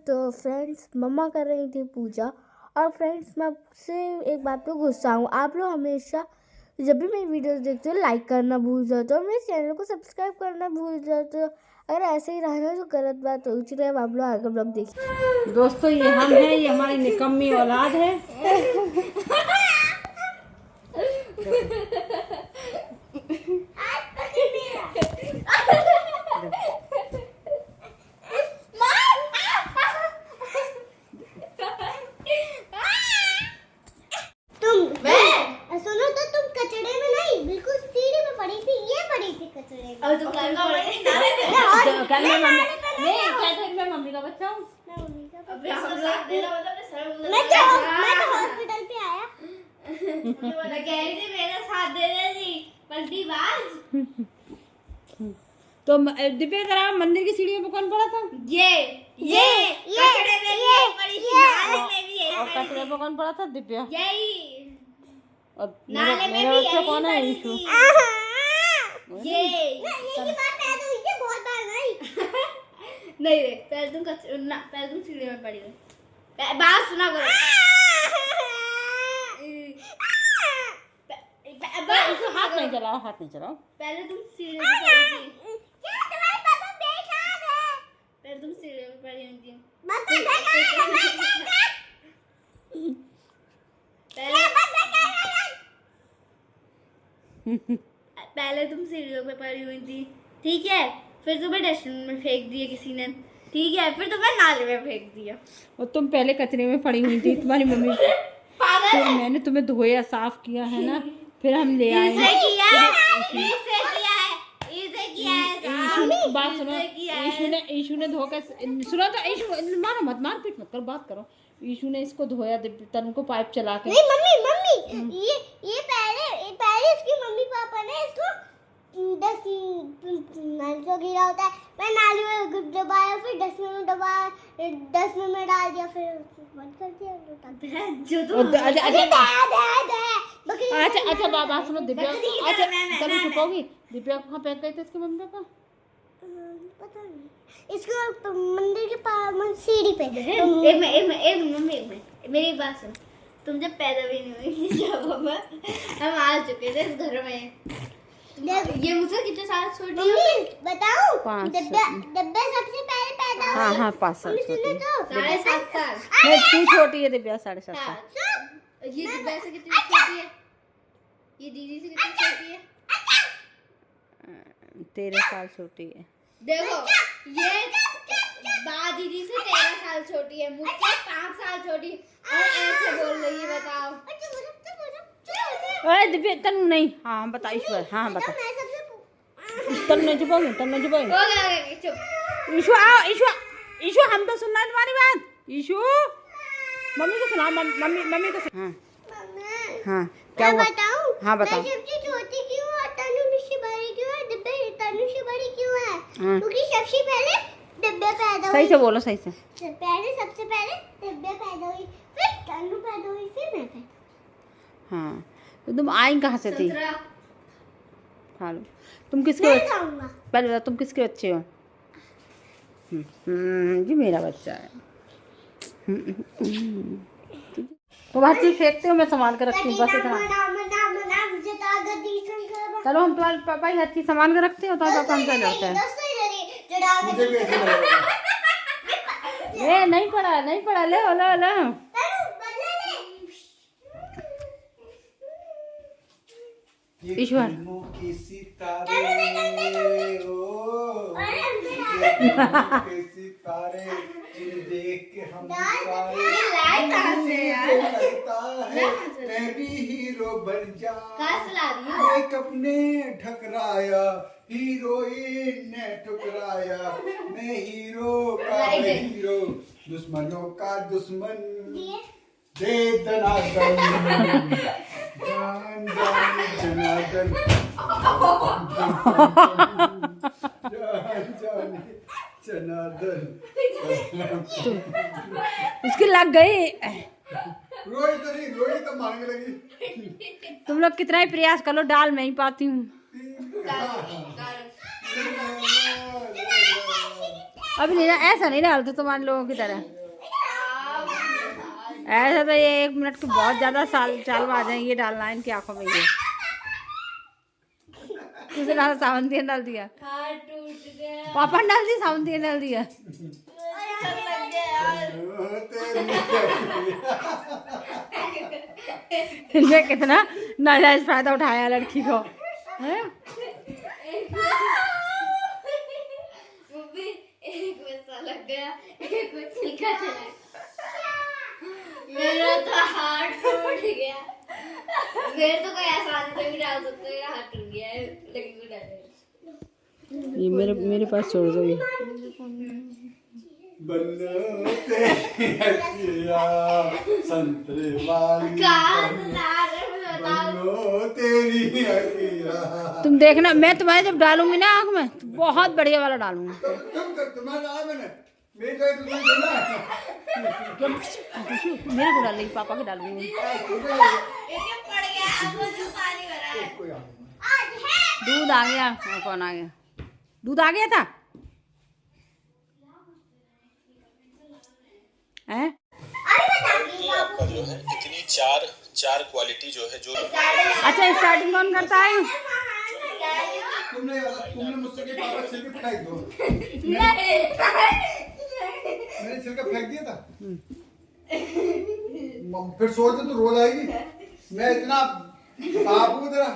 तो फ्रेंड्स मम्मा कर रही थी पूजा। और फ्रेंड्स मैं आपसे एक बात पे गुस्सा हूँ, आप लोग हमेशा जब भी मेरी वीडियोस देखते हो लाइक करना भूल जाते हो, मेरे चैनल को सब्सक्राइब करना भूल जाते हो। अगर ऐसे ही रहना तो गलत बात हो, इसलिए आप लोग आगे ब्लॉग देखिए। दोस्तों ये हम हैं, ये हमारी निकम्मी औलाद है। सुनो तो तुम कचड़े में नहीं, बिल्कुल सीढ़ी में पड़ी थी, ये पड़ी थी कचड़े में। और तुम में मम्मी का बच्चा हूँ। मैं तो हॉस्पिटल पे आया। मैं कह रही थी मेरा साथ दे रही थी पलटीबाज। तो दिव्या जरा मंदिर की सीढ़ियों पे कौन पड़ा था? ये कचड़े में भी यही पड़ी थी, नाले में भी यही और पड़ी कचरे पे कौन पड़ा था? दिव्या। यही और नाले में मेरा भी बच्चा यही कौन है? पड़ी ईशु। थी। ये की बात पैर तो इनके बहुत बार गई। नहीं रे, पैर तुम सीढ़ी में पड़ी हो। बात सुना करो। हाथ नहीं चलाओ, हाथ नहीं चलाओ। पहले तुम सीढ़ी में पड़ी थी। क्या तुम्हारे पापा बेकार है? पहले तुम सीढ़ी में पड़ी हुई थी। पहले तुम सीढ़ियों पे पड़ी हुई थी, ठीक है? फिर तुम्हें डस्टबिन में फेंक दिया किसी ने, ठीक है? फिर तुम्हें नाले में फेंक दिया। और तुम पहले कचरे में पड़ी हुई थी, तुम्हारी मम्मी। फिर मैंने तुम्हें धोया, साफ किया है ना, फिर हम ले आए। बात सुनो, ईशु ने धोकर सुनो तो ईशु मारो मत, मार पीट मत करो, बात करो। ईशु ने इसको धोया तनु को पाइप चला के। नहीं मम्मी ये पहले इसकी मम्मी पापा ने इसको 10 नाली से गिरा होता है, मैं नाली में दबाया, फिर डस्टबिन में दबाया, डस्टबिन में डाल दिया, फिर बंद कर दिया। जो तो अच्छा बाबा सुनो, दिव्या। अच्छा तनु छुपाओगी? दिव्या कहाँ फेंक गए थे इसके मम्मी पापा? पता नहीं, इसको मंदिर के पास सीढ़ी पे। एक मेरी बात सुन, तुम जब पैदा भी नहीं हुई जब हम आ चुके थे इस घर में, ये मुझसे कितने साल छोटी है बताओ? 5 डब्बे सबसे पहले पैदा हुई। हाँ 5 साल छोटी है। 7.5 साल। नहीं तू छोटी है दिव्या, 7.5 साल। ये दिव्या से कितनी छोटी है? ये दीदी से कितनी छोटी है? 13 साल छोटी है। देखो ये बा दीदी से 13 साल छोटी है, मुझसे 5 साल छोटी और ऐसे बोल रही है, बताओ। अरे दिव्या तनु नहीं। हाँ बता ईश्वर, हाँ बता। तनु नहीं छुपाओगे, तनु नहीं छुपाओगे। चुप। ईशु आओ, ईशु हम तो सुनना है तुम्हारी बात। ईशु मम्मी को सुना, मम्मी को सुना। हाँ क्या हुआ? बताऊं? हाँ बताओ। सबसे छोटी क्यों है? तनु से बड़ी क्यों है? डिब्बे तनु से बड़ी क्यों है? क्योंकि सबसे पहले डिब्बे पैदा हुई। सही से बोलो, सही से। सबसे पहले डिब्बे पैदा हुई, फिर तनु पैदा हुई, फिर मैं पैदा। हाँ तो तुम आई कहाँ से थी? हेलो, तुम किसके बच्चे? पहले बताओ तुम किसके बच्चे हो? जी मेरा बच्चा है। तो हर चीज फेंकते हो, मैं संभाल कर रखती हूँ बस इतना। चलो हम तुम्हारे पापा ही हर चीज संभाल कर रखते हो, तो पापा हमसे लड़ते हैं। ये नहीं पड़ा ले लो। ईश्वर सितारे देख के हम मैं भी हीरो बन जा। मेकअप ने ठकराया, हीरोइन ने ठुकराया, मैं हीरो का हीरो, दुश्मनों का दुश्मन दे दनादन। जान जान जनादन, जान जनादन। उसकी लग गई। रोई तो मांगने लगी। तुम लोग कितना ही प्रयास कर लो, डाल मैं ही पाती हूँ। अभी नहीं, ऐसा नहीं डालते तुम्हारे लोगों की तरह। ऐसा तो ये 1 मिनट की बहुत ज़्यादा चालवा जाए, ये डालना है इनकी आंखों में। ये तुझे कहा सावन तेल डाल दिया, पापा ने डाल दिया, सावन तेल डाल दिया। इनमें कितना नाजायज फायदा उठाया लड़की को, है? एक वैसा लग गया, एक वो छिलका चला, मेरा तो हाथ टूट गया। मेरे तो कोई आसान से भी डाल सकते हैं, हाथ टूट गया है, लेकिन वो डाले। ये मेरे पास छोड़ दो। ये संतरे वाली तेरी अखियाँ। तुम देखना, मैं तुम्हारे जब डालूंगी ना आँख में तो बहुत बढ़िया वाला डालूंगी। तुम्हारा डाला मैंने, मेरे को तुम्हें देना है। मेरे को डाल लेगी, पापा के डालूंगी। दूध आ गया। कौन आ गया? दूध आ गया था हैं? आपका जो है इतनी चार क्वालिटी जो है जो। अच्छा, स्टार्टिंग कौन करता है? तुमने मुझसे के पापा छिलके फेंक दो। मैंने छिलका फेंक दिया था। फिर सोच तो रोज आएगी। मैं इतना बाबू तेरा,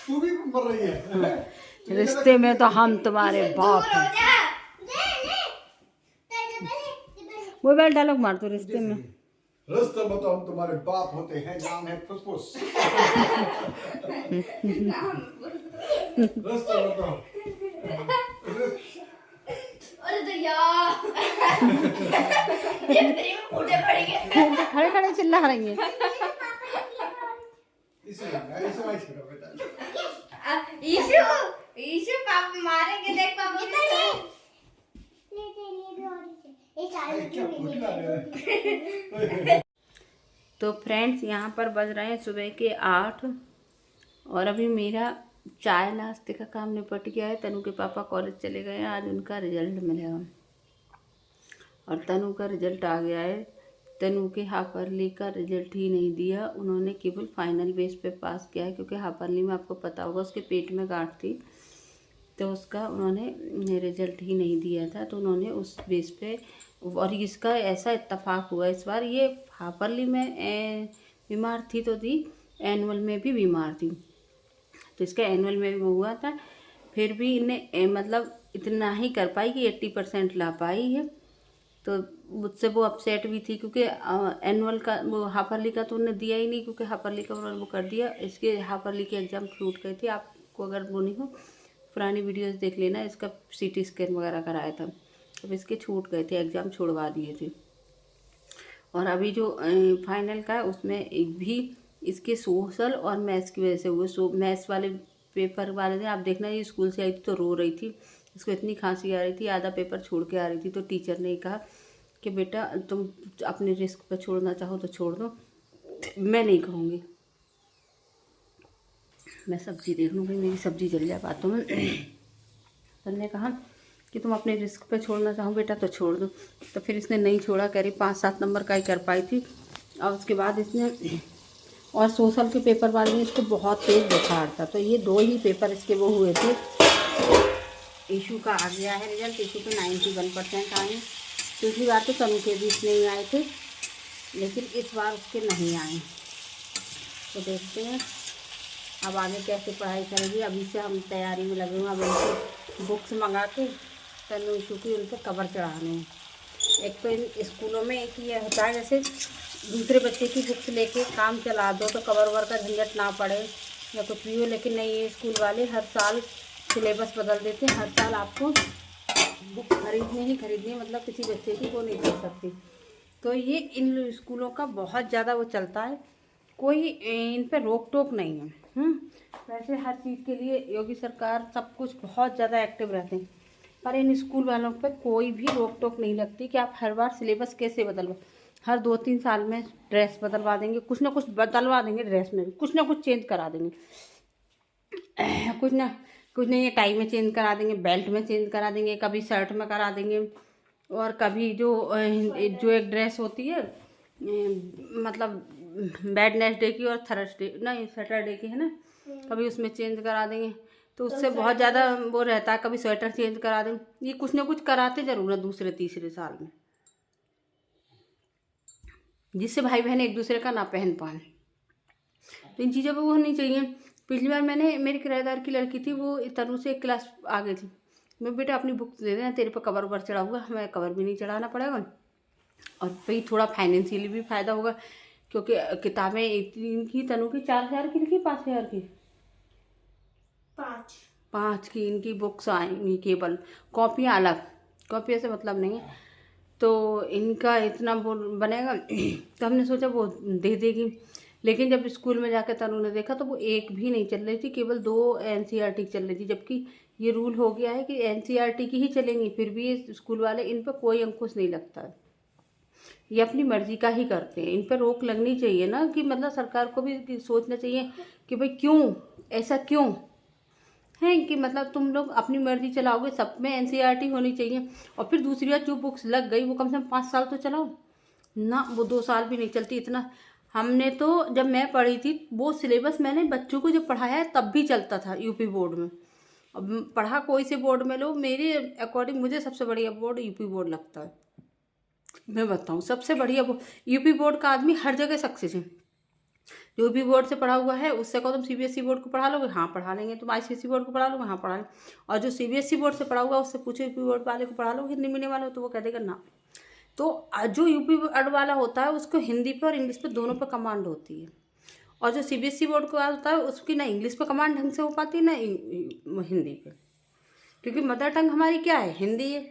तू भी मर रही है। रिश्ते में तो हम तुम्हारे बाप हैं। मोबाइल डायलॉग मार दो रिश्ते में। रिश्ते में तो हम तुम्हारे बाप होते हैं, नाम है फुसफुस। रिश्ते में तो अरे तो यार ये मेरे में फूटे पड़ेंगे। खड़े खड़े चिल्ला रही है। ईशु पापा मारेंगे, देख पापा। तो फ्रेंड्स, यहाँ पर बज रहे हैं सुबह के 8 और अभी मेरा चाय नाश्ते का काम निपट गया है। तनु के पापा कॉलेज चले गए हैं, आज उनका रिजल्ट मिलेगा और तनु का रिजल्ट आ गया है। तनु के हाफरली का रिजल्ट ही नहीं दिया, उन्होंने केवल फाइनल बेस पे पास किया है, क्योंकि हाफरली में आपको पता होगा उसके पेट में गांठ थी, तो उसका उन्होंने रिजल्ट ही नहीं दिया था, तो उन्होंने उस बेस पे। और इसका ऐसा इत्तेफाक हुआ इस बार, ये हाफरली में बीमार थी तो थी, एनुअल में भी बीमार थी, तो इसका एनुअल में भी वो हुआ था। फिर भी इन्हें मतलब इतना ही कर पाई कि 80% ला पाई है, तो मुझसे वो अपसेट भी थी, क्योंकि एनुअल का वो हाफरली का तो उन्होंने दिया ही नहीं, क्योंकि हाफरली का उन्होंने वो कर दिया। इसके हाफरली के एग्ज़ाम छूट गए थे। आपको अगर वो नहीं हो, पुरानी वीडियोस देख लेना, इसका CT स्कैन वगैरह कराया था, अब इसके छूट गए थे, एग्ज़ाम छुड़वा दिए थे। और अभी जो फाइनल का है उसमें भी इसके सोशल और मैथ्स की वजह से हुए। मैथ्स वाले पेपर वाले थे, आप देखना, ये स्कूल से आई थी तो रो रही थी, इसको इतनी खांसी आ रही थी, आधा पेपर छोड़ के आ रही थी, तो टीचर ने कहा कि बेटा तुम अपने रिस्क पर छोड़ना चाहो तो छोड़ दो, मैं नहीं कहूँगी। मैं सब्जी देख लूँ, भाई मेरी सब्जी जल जाए बातों में। तो ने कहा कि तुम अपने रिस्क पे छोड़ना चाहो बेटा तो छोड़ दो, तो फिर इसने नहीं छोड़ा, कह रही 5-7 नंबर का ही कर पाई थी। और उसके बाद इसने, और सोशल के पेपर वाले में इसको बहुत तेज़ बुखार था, तो ये 2 ही पेपर इसके वो हुए थे। ईशू का आ गया है रिजल्ट, ईशू के 91% आए हैं। पिछली बार तो तनु के भी इसमें ही आए थे, लेकिन इस बार उसके नहीं आए। तो देखते हैं अब आगे कैसे पढ़ाई करेगी। अभी से हम तैयारी में लगे हुए हैं, अब उनकी बुक्स मंगा के तनु ईशू की उन पर कवर चढ़ाने हैं। एक तो इन स्कूलों में एक ये होता है, जैसे दूसरे बच्चे की बुक्स लेके काम चला दो तो कवर ववर का झंझट ना पड़े या कुछ भी हो, लेकिन नहीं, ये स्कूल वाले हर साल सिलेबस बदल देते हैं। हर साल आपको बुक खरीदनी मतलब किसी बच्चे की वो नहीं कर सकती। तो ये इन स्कूलों का बहुत ज़्यादा वो चलता है, कोई इन पे रोक टोक नहीं है। वैसे हर चीज़ के लिए योगी सरकार सब कुछ बहुत ज़्यादा एक्टिव रहते हैं, पर इन स्कूल वालों पे कोई भी रोक टोक नहीं लगती कि आप हर बार सिलेबस कैसे बदलो। हर 2-3 साल में ड्रेस बदलवा देंगे, कुछ ना कुछ बदलवा देंगे, ड्रेस में भी कुछ ना कुछ चेंज करा देंगे, कुछ नहीं, ये टाई में चेंज करा देंगे, बेल्ट में चेंज करा देंगे, कभी शर्ट में करा देंगे, और कभी जो एक ड्रेस होती है मतलब वेडनेसडे की और थर्सडे नहीं सैटरडे की है ना, कभी उसमें चेंज करा देंगे तो उससे बहुत ज़्यादा वो रहता है। कभी स्वेटर चेंज करा देंगे, ये कुछ ना कुछ कराते जरूर है दूसरे तीसरे साल में, जिससे भाई बहन एक दूसरे का ना पहन पाए। तो इन चीज़ों पे वो होनी चाहिए। पिछली बार मैंने, मेरी किराएदार की लड़की थी, वो तनु से एक क्लास आ गई थी। मैं बेटा अपनी बुक दे देना, तेरे पर कवर ऊपर चढ़ा हुआ, हमें कवर भी नहीं चढ़ाना पड़ेगा और भाई थोड़ा फाइनेंशियली भी फ़ायदा होगा, क्योंकि किताबें इनकी तनु की 4,000 की लिखी, 5,000 की, 5 की इनकी बुक्स आएंगी, केवल कॉपियाँ अलग, कॉपियाँ से मतलब नहीं है। तो इनका इतना वो बनेगा तो हमने सोचा वो दे देगी। लेकिन जब स्कूल में जाकर तनु ने देखा तो वो एक भी नहीं चल रही थी, केवल 2 NCERT चल रही थी, जबकि ये रूल हो गया है कि NCERT की ही चलेंगी। फिर भी ये स्कूल वाले, इन पर कोई अंकुश नहीं लगता है, ये अपनी मर्जी का ही करते हैं। इन पर रोक लगनी चाहिए ना, कि मतलब सरकार को भी सोचना चाहिए कि भाई क्यों ऐसा क्यों है, कि मतलब तुम लोग अपनी मर्जी चलाओगे, सब में NCERT होनी चाहिए। और फिर दूसरी बात, जो बुक्स लग गई वो कम से कम 5 साल तो चलाओ ना, वो 2 साल भी नहीं चलती इतना। हमने तो जब मैं पढ़ी थी वो सिलेबस मैंने बच्चों को जब पढ़ाया है तब भी चलता था यूपी बोर्ड में। अब पढ़ा कोई से बोर्ड में लो, मेरे अकॉर्डिंग मुझे सबसे बढ़िया बोर्ड यूपी बोर्ड लगता है। मैं बताऊँ सबसे बढ़िया यूपी बोर्ड का आदमी हर जगह सक्सेस है। यूपी बोर्ड से पढ़ा हुआ है उससे कहो तुम CBSE बोर्ड को पढ़ा लोगे, हाँ पढ़ा लेंगे। तुम ICSE बोर्ड को पढ़ा लोगे, हाँ पढ़ा लेंगे। और जो CBSE बोर्ड से पढ़ा हुआ उससे पूछो यूपी बोर्ड वाले को पढ़ा लोगे हिंदी मीडियम वाले, तो वो कह देगा ना। तो जो यूपी बोर्ड वाला होता है उसको हिंदी पे और इंग्लिश पे दोनों पे कमांड होती है, और जो CBSE बोर्ड को होता है उसकी ना इंग्लिश पे कमांड ढंग से हो पाती है ना हिंदी पे, क्योंकि मदर टंग हमारी क्या है, हिंदी है।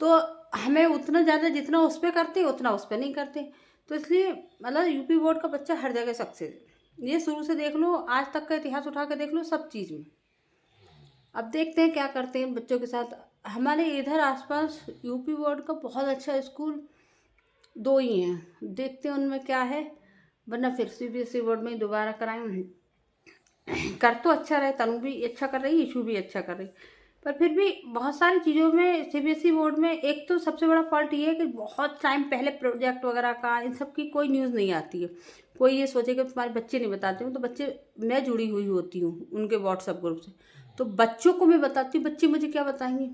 तो हमें उतना ज़्यादा जितना उस पर करते हैं उतना उस पर नहीं करते। तो इसलिए मतलब यूपी बोर्ड का बच्चा हर जगह सक्सेस है। ये शुरू से देख लो, आज तक का इतिहास उठा के देख लो, सब चीज़ में। अब देखते हैं क्या करते हैं बच्चों के साथ। हमारे इधर आसपास यूपी बोर्ड का बहुत अच्छा स्कूल 2 ही हैं, देखते हैं उनमें क्या है, वरना फिर CBSE बोर्ड में ही दोबारा कराएंगे। कर तो अच्छा रहे, तनु भी अच्छा कर रही, ईशू भी अच्छा कर रही, पर फिर भी बहुत सारी चीज़ों में CBSE बोर्ड में एक तो सबसे बड़ा फॉल्ट ये है कि बहुत टाइम पहले प्रोजेक्ट वगैरह का इन सब की कोई न्यूज़ नहीं आती है। कोई ये सोचेगा तुम्हारे बच्चे नहीं बताते हूँ, तो बच्चे, मैं जुड़ी हुई होती हूँ उनके व्हाट्सएप ग्रुप से, तो बच्चों को मैं बताती हूँ, बच्चे मुझे क्या बताएंगे।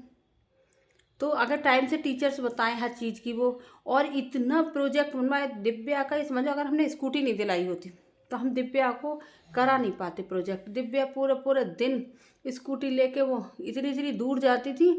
तो अगर टाइम से टीचर्स बताएं हर चीज़ की वो, और इतना प्रोजेक्ट बनवाए दिव्या का, समझो अगर हमने स्कूटी नहीं दिलाई होती तो हम दिव्या को करा नहीं पाते प्रोजेक्ट। दिव्या पूरे पूरे दिन स्कूटी लेके वो इतनी दूर जाती थी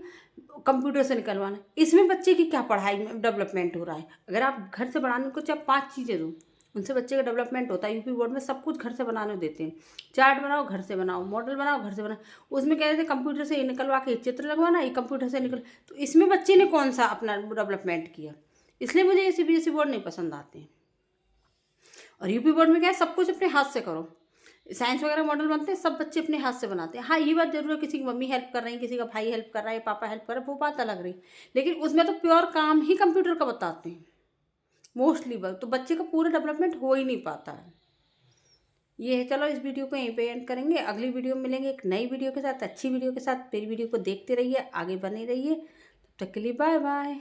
कंप्यूटर से निकलवाना। इसमें बच्चे की क्या पढ़ाई में डेवलपमेंट हो रहा है। अगर आप घर से बनाने को चाहे 5 चीज़ें दो, उनसे बच्चे का डेवलपमेंट होता है। यूपी बोर्ड में सब कुछ घर से बनाने देते हैं, चार्ट बनाओ घर से बनाओ, मॉडल बनाओ घर से बनाओ। उसमें कह रहे थे कंप्यूटर से निकलवा के चित्र लगवाना, ये कंप्यूटर से निकल, तो इसमें बच्चे ने कौन सा अपना डेवलपमेंट किया। इसलिए मुझे ये CBSE बोर्ड नहीं पसंद आते हैं। और यूपी बोर्ड में क्या है, सब कुछ अपने हाथ से करो। साइंस वगैरह मॉडल बनते हैं, सब बच्चे अपने हाथ से बनाते हैं। हाँ ये बात जरूर है, किसी की मम्मी हेल्प कर रही है, किसी का भाई हेल्प कर रहा है, पापा हेल्प कर रहे हैं, वो बात अलग रही। लेकिन उसमें तो प्योर काम ही कंप्यूटर का बताते हैं मोस्टली, तो बच्चे का पूरा डेवलपमेंट हो ही नहीं पाता है। ये है, चलो इस वीडियो को यहीं पे एंड करेंगे। अगली वीडियो में मिलेंगे एक नई वीडियो के साथ, अच्छी वीडियो के साथ। मेरी वीडियो को देखते रहिए, आगे बने रहिए। तब तक के लिए बाय बाय।